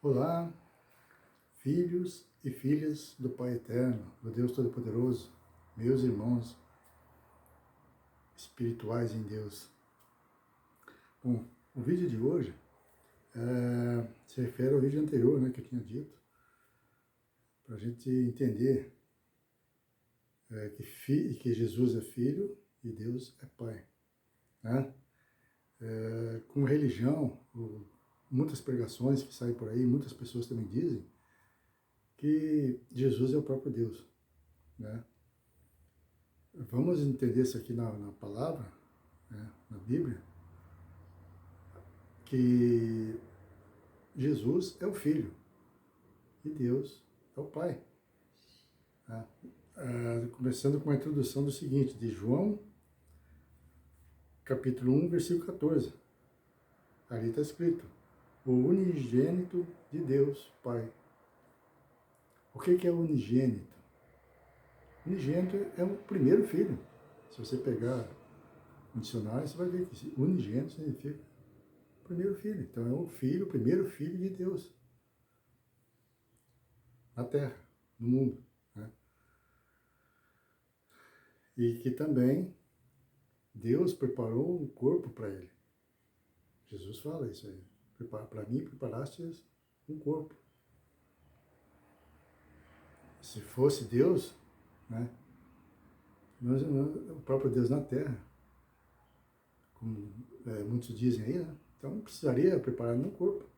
Olá, filhos e filhas do Pai Eterno, do Deus Todo-Poderoso, meus irmãos espirituais em Deus. Bom, o vídeo de hoje se refere ao vídeo anterior, que eu tinha dito, para a gente entender que Jesus é Filho e Deus é Pai. Né? Como religião, muitas pregações que saem por aí, muitas pessoas também dizem que Jesus é o próprio Deus. Né? Vamos entender isso aqui na palavra, na Bíblia, que Jesus é o Filho e Deus é o Pai. Começando com a introdução do seguinte, de João, capítulo 1, versículo 14. Ali está escrito, o unigênito de Deus, Pai. O que é o unigênito? Unigênito é o primeiro filho. Se você pegar um dicionário, você vai ver que unigênito significa primeiro filho. Então é o primeiro filho de Deus na terra, no mundo. Né? E que também Deus preparou um corpo para ele. Jesus fala isso aí. Para mim preparaste um corpo. Se fosse Deus, né, o próprio Deus na terra, como muitos dizem aí, né? Então não precisaria preparar nenhum corpo.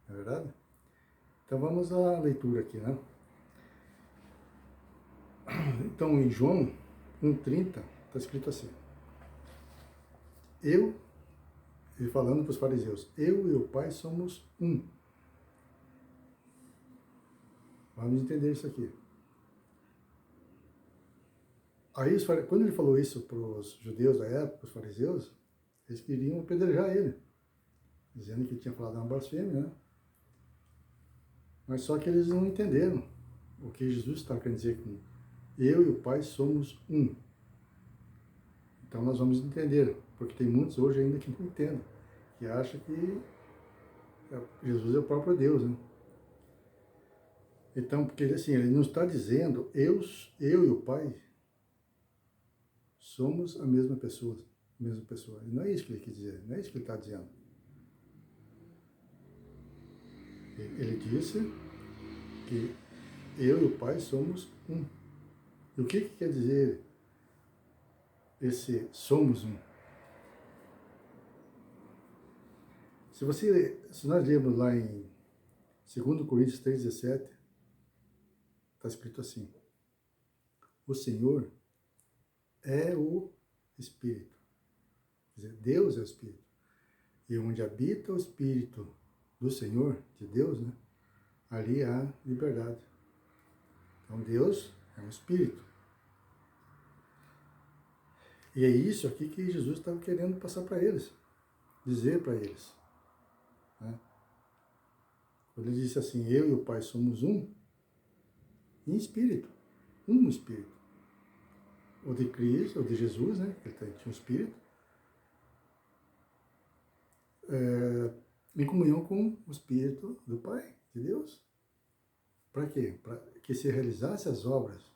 Não é verdade? Então vamos à leitura aqui, né? Então em João 1,30 está escrito assim, ele falando para os fariseus, eu e o Pai somos um. Vamos entender isso aqui. Aí, quando ele falou isso para os judeus da época, os fariseus, eles queriam apedrejar ele, dizendo que tinha falado uma blasfêmia, né? Mas só que eles não entenderam o que Jesus estava querendo dizer com eu e o Pai somos um. Então nós vamos entender, porque tem muitos hoje ainda que não entendem, que acham que Jesus é o próprio Deus, né? Então, porque assim, ele não está dizendo eu e o Pai somos a mesma pessoa. E não é isso que ele quer dizer, não é isso que ele está dizendo. Ele disse que eu e o Pai somos um. E o que quer dizer esse somos um? Se nós lermos lá em 2 Coríntios 3,17, está escrito assim, o Senhor é o Espírito. Quer dizer, Deus é o Espírito. E onde habita o Espírito do Senhor, de Deus, né, ali há liberdade. Então Deus é um Espírito. E é isso aqui que Jesus estava querendo passar para eles, dizer para eles. Né? Quando ele disse assim, eu e o Pai somos um, em Espírito, um Espírito. O de Cristo, o de Jesus, né, que ele tinha um Espírito, em comunhão com o Espírito do Pai, de Deus. Para quê? Para que se realizasse as obras.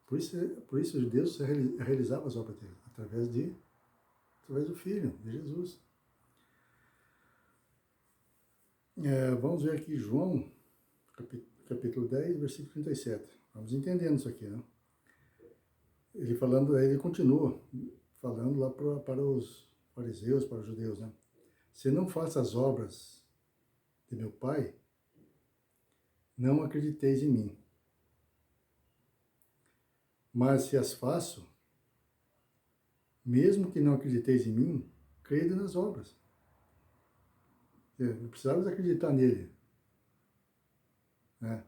Por isso Deus realizava as obras dele, através do Filho, de Jesus. Vamos ver aqui João, capítulo 10, versículo 37. Vamos entendendo isso aqui, né? Ele continua falando lá para os fariseus, para os judeus, né? Se não faço as obras de meu Pai, não acrediteis em mim. Mas se as faço, mesmo que não acrediteis em mim, crede nas obras. Não precisávamos acreditar nele, né?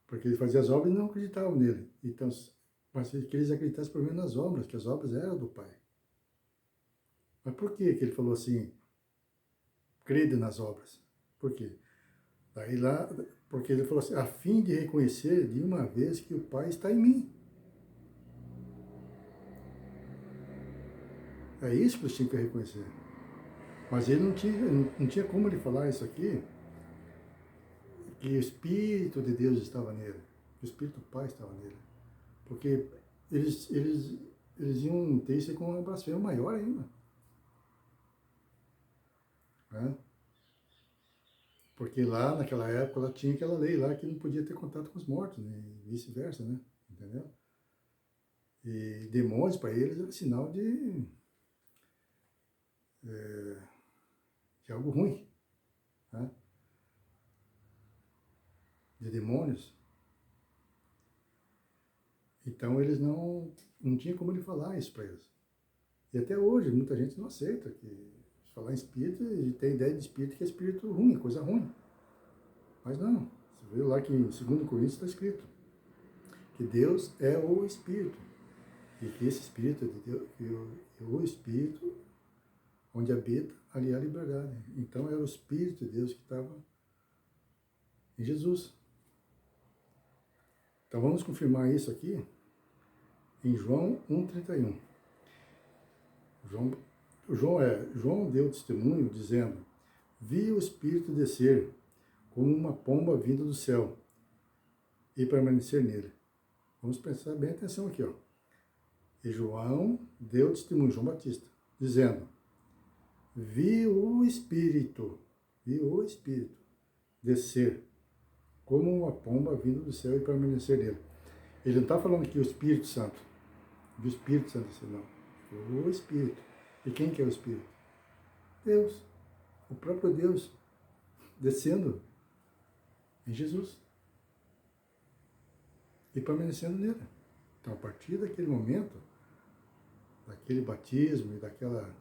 Porque ele fazia as obras e não acreditavam nele. Então, mas que eles acreditassem pelo menos nas obras, que as obras eram do Pai. Mas por que ele falou assim, crede nas obras? Por quê? Porque ele falou assim, a fim de reconhecer de uma vez que o Pai está em mim. É isso que eles tinham que reconhecer. Mas ele não tinha como ele falar isso aqui, que o Espírito de Deus estava nele, que o Espírito do Pai estava nele. Porque eles iam ter isso com uma blasfêmia maior ainda. Né? Porque lá, naquela época, ela tinha aquela lei lá que não podia ter contato com os mortos, né? E vice-versa, né? Entendeu? E demônios, para eles, era sinal de algo ruim, né? De demônios. Então, eles não tinham como ele falar isso para eles. E até hoje, muita gente não aceita que falar em espírito e tem ideia de espírito que é espírito ruim, coisa ruim. Mas não. Você vê lá que em 2 Coríntios está escrito que Deus é o Espírito. E que esse Espírito de Deus, que o Espírito, onde habita, ali há liberdade. Então era o Espírito de Deus que estava em Jesus. Então vamos confirmar isso aqui em João 1,31. João deu testemunho dizendo: vi o Espírito descer como uma pomba vinda do céu e permanecer nele. Vamos prestar bem atenção aqui, ó. E João deu testemunho, João Batista, dizendo: vi o Espírito descer como uma pomba vindo do céu e permanecer nele. Ele não está falando que o Espírito Santo, do Espírito Santo, não. O Espírito. E quem que é o Espírito? Deus. O próprio Deus descendo em Jesus e permanecendo nele. Então, a partir daquele momento, daquele batismo e daquela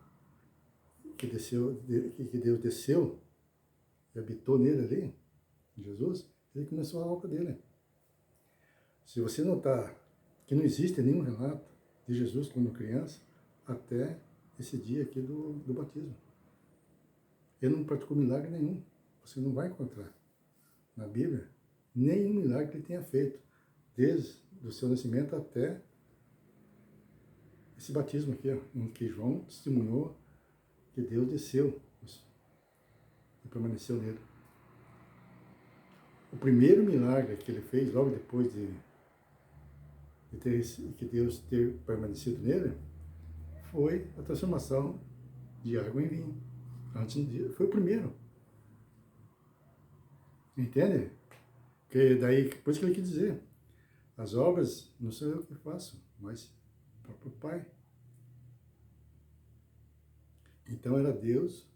que Deus desceu e habitou nele ali, em Jesus, ele começou a obra dele. Se você notar que não existe nenhum relato de Jesus quando criança, até esse dia aqui do batismo. Ele não praticou milagre nenhum. Você não vai encontrar na Bíblia nenhum milagre que ele tenha feito, desde o seu nascimento até esse batismo aqui, ó, em que João testemunhou que Deus desceu e permaneceu nele. O primeiro milagre que ele fez, logo depois que Deus ter permanecido nele, foi a transformação de água em vinho. Antes disso, foi o primeiro. Entende? Que daí, por isso que ele quis dizer, as obras não sou eu que faço, mas o próprio Pai. Então era Deus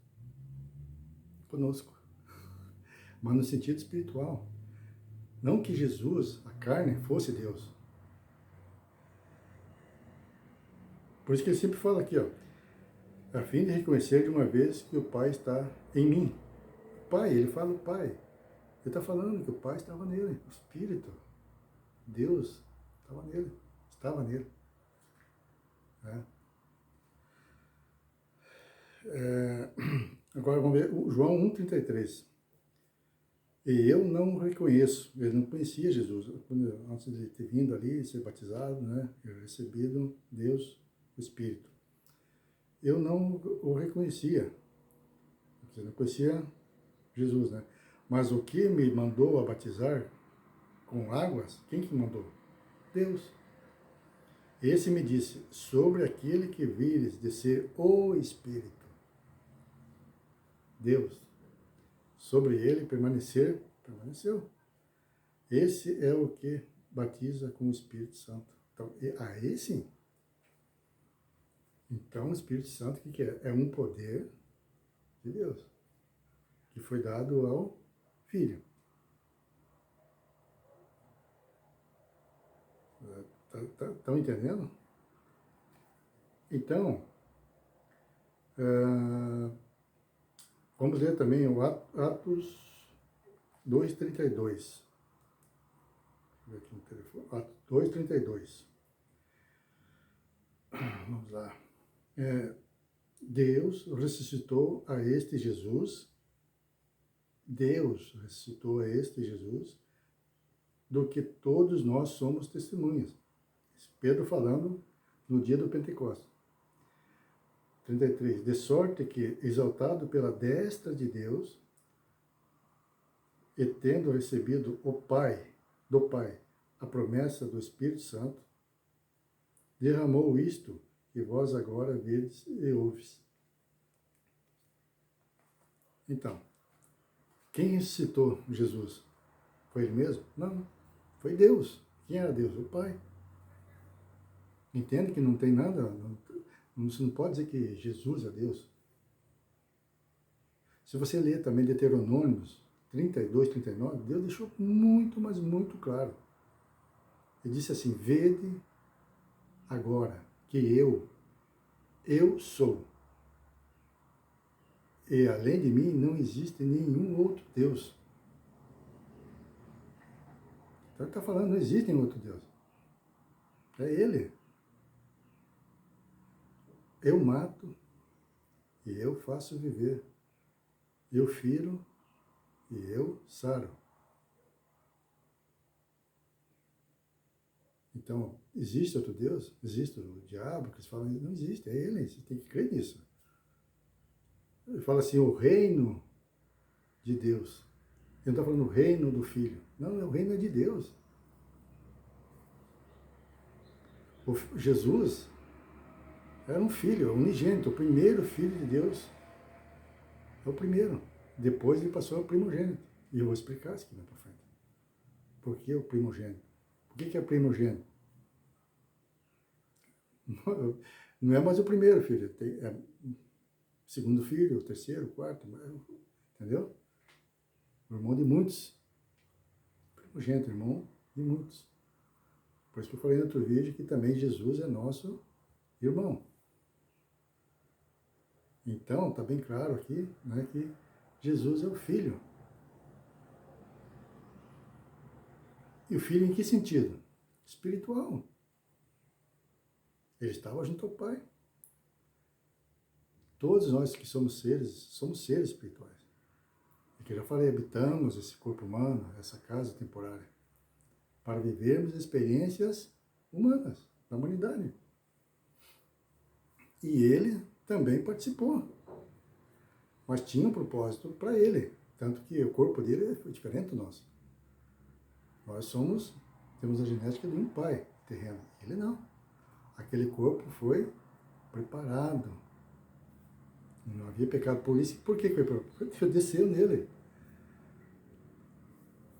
conosco, mas no sentido espiritual. Não que Jesus, a carne, fosse Deus. Por isso que ele sempre fala aqui, ó, a fim de reconhecer de uma vez que o Pai está em mim. O Pai, ele fala o Pai. Ele está falando que o Pai estava nele, o Espírito, Deus estava nele. Né? Agora vamos ver o João 1,33. E eu não o reconheço, ele não conhecia Jesus. Antes de ter vindo ali, ser batizado, né, eu recebido Deus, o Espírito. Eu não o reconhecia, eu não conhecia Jesus, né? Mas o que me mandou a batizar com águas, quem que mandou? Deus. Esse me disse, sobre aquele que vires descer o Espírito. Deus. Sobre ele permaneceu. Esse é o que batiza com o Espírito Santo. Então, aí sim. Então, o Espírito Santo, o que é? É um poder de Deus, que foi dado ao Filho. Estão entendendo? Então, vamos ler também o Atos 2,32. Deixa eu ver aqui no telefone. Atos 2,32. Vamos lá. Deus ressuscitou a este Jesus. Deus ressuscitou a este Jesus, do que todos nós somos testemunhas. Pedro falando no dia do Pentecostes. 33. De sorte que, exaltado pela destra de Deus, e tendo recebido do Pai, a promessa do Espírito Santo, derramou isto que vós agora vedes e ouves. Então, quem ressuscitou Jesus? Foi ele mesmo? Não, foi Deus. Quem era Deus? O Pai. Entende que não tem nada, você não pode dizer que Jesus é Deus. Se você ler também Deuteronômios 32, 39, Deus deixou muito, mas muito claro. Ele disse assim: vede agora que eu sou. E além de mim não existe nenhum outro Deus. Então ele está falando, não existe nenhum outro Deus. É Ele. Eu mato e eu faço viver. Eu firo e eu saro. Então, existe outro Deus? Existe o diabo, que eles falam, não existe, é Ele, você tem que crer nisso. Ele fala assim, o reino de Deus. Ele não está falando o reino do Filho. Não, o reino é de Deus. Jesus era um filho, unigênito, o primeiro filho de Deus. É o primeiro. Depois ele passou ao primogênito. E eu vou explicar isso aqui mais para frente. Por que o primogênito? Por que é primogênito? Não é mais o primeiro filho. É o segundo filho, o terceiro, o quarto. Entendeu? O irmão de muitos. Primogênito, irmão de muitos. Por isso que eu falei no outro vídeo que também Jesus é nosso irmão. Então, está bem claro aqui, né, que Jesus é o Filho. E o Filho em que sentido? Espiritual. Ele estava junto ao Pai. Todos nós que somos seres espirituais. É que eu já falei, habitamos esse corpo humano, essa casa temporária, para vivermos experiências humanas, da humanidade. E ele também participou. Mas tinha um propósito para ele. Tanto que o corpo dele foi diferente do nosso. Nós temos a genética de um pai terreno. Ele não. Aquele corpo foi preparado. Não havia pecado por isso. Por que foi preparado? Porque desceu nele.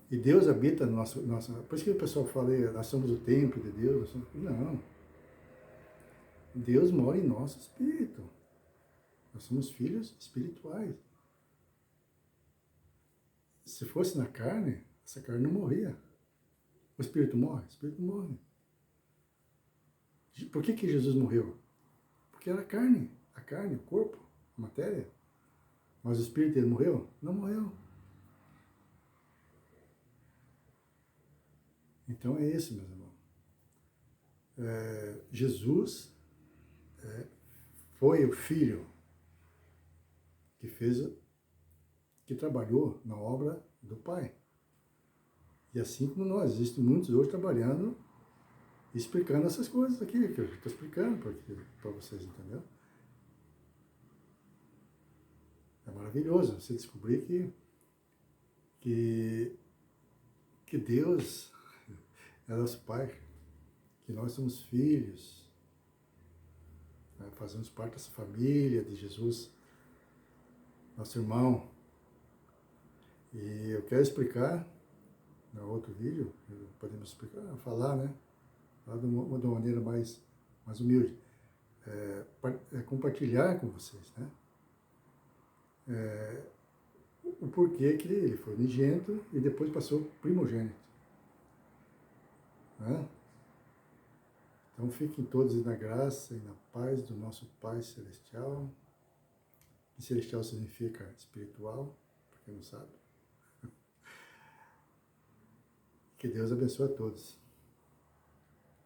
E Deus habita no nosso... Por isso que o pessoal fala, nós somos o templo de Deus. Não. Deus mora em nosso espírito. Nós somos filhos espirituais. Se fosse na carne, essa carne não morria. O espírito morre? O espírito morre. Por que Jesus morreu? Porque era a carne, o corpo, a matéria. Mas o espírito dele morreu? Não morreu. Então é isso, meus irmãos. Jesus foi o Filho que trabalhou na obra do Pai. E assim como nós, existem muitos hoje trabalhando e explicando essas coisas aqui, que eu estou explicando para vocês, entendeu? É maravilhoso você descobrir que Deus é nosso Pai, que nós somos filhos, né? Fazemos parte dessa família de Jesus, nosso irmão. E eu quero explicar, no outro vídeo, podemos explicar, falar, né? Falar de uma maneira mais humilde. Compartilhar com vocês, né? O porquê que ele foi unigênito e depois passou primogênito. Né? Então fiquem todos na graça e na paz do nosso Pai Celestial. E celestial significa espiritual, para quem não sabe. Que Deus abençoe a todos.